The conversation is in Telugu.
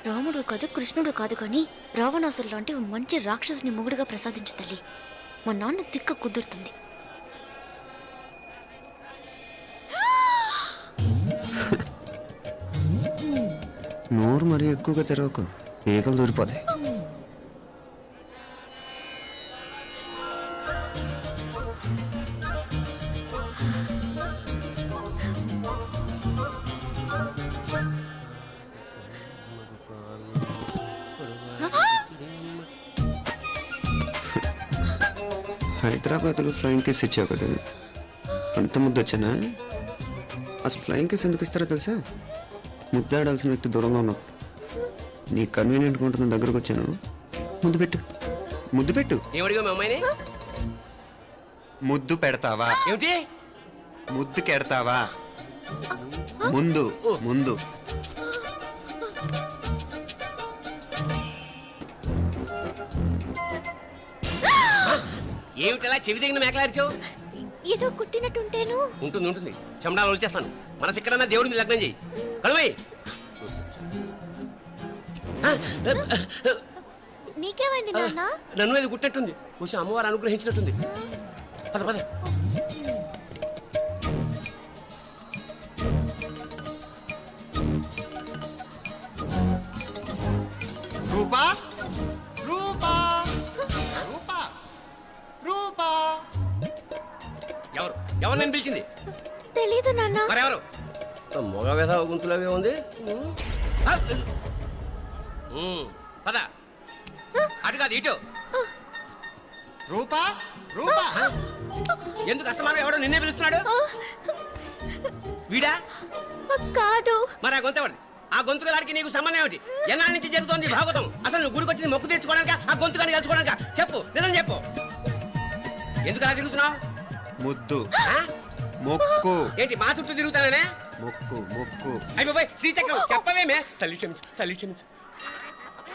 రాముడు కాదు కృష్ణుడు కాదు కానీ రావణాసురు లాంటి ఓ మంచి రాక్షసుని మొగుడుగా ప్రసాదించు తల్లి. మా నాన్న తిక్క కుదురుతుంది. నోరు మరీ ఎక్కువగా తెరవకు, ఈకలు దూరిపోతాయి. హైదరాబాద్లో ఫ్లయింగ్ కేస్ ఇచ్చావు కదా, అంత ముద్దు వచ్చానా? అసలు ఫ్లయింగ్ కేస్ ఎందుకు ఇస్తారో తెలుసా? ముద్దాడాల్సిన వ్యక్తి దూరంగా ఉన్నావు. నీ కన్వీనియంట్గా ఉంటుంది, దగ్గరకు వచ్చాను. ముద్దు పెట్టు, ముద్దు పెట్టు. ఏమడిగా మీ అమ్మాయిని? ముద్దు పెడతావా? ఏమిటి ముద్దు కెడతావా? ముందు ముందు. ఏమిటలా చెవి దగ్గర మేకలారిచావు? ఏదో కుట్టినట్టుంటేను. ఉంటుంది ఉంటుంది, చెమడాలు వచ్చేస్తాను. మనసు ఎక్కడన్నా దేవుడిని లగ్నం చేయి. కలవై నీకేమైంది నాన్న? నన్ను అది కుట్టినట్టుంది, కొంచెం అమ్మవారు అనుగ్రహించినట్టుంది. పద పద. రూపా రూపా రూపా రూపా. ఎవరు ఎవరు నేను పిలిచింది? తెలీదు నాన్న. మరెవరు? మొగ వ్యధ గుంతులాగే ఉంది. పద. అటు కాదు ఇటు. రూపా రూపా. ఎందుకు అస్తమానం ఎవడో నిన్నే పిలుస్తున్నాడు? వీడా? కాదు. మరి ఆ గొంతు ఎవరిది? ఆ గొంతుకలాడికి నీకు సంబంధం ఏమిటి? ఎన్నాళ్ళ నుంచి జరుగుతోంది భాగవతం? అసలు నువ్వు గుడికి వచ్చింది మొక్కు తీర్చుకోవడానిక, ఆ గొంతుకాన్ని కలుసుకోవడానిక? చెప్పు, నిజం చెప్పు. ఎందుకు అలా తిరుగుతున్నావు? ముద్దు మొక్కు. ఏంటి మా చుట్టూ తిరుగుతానే? మొక్కు మొక్కు. అయిపోయి శ్రీచక్రం చెప్పవేమే. తల్లి క్షమించు, తల్లి క్షమించు.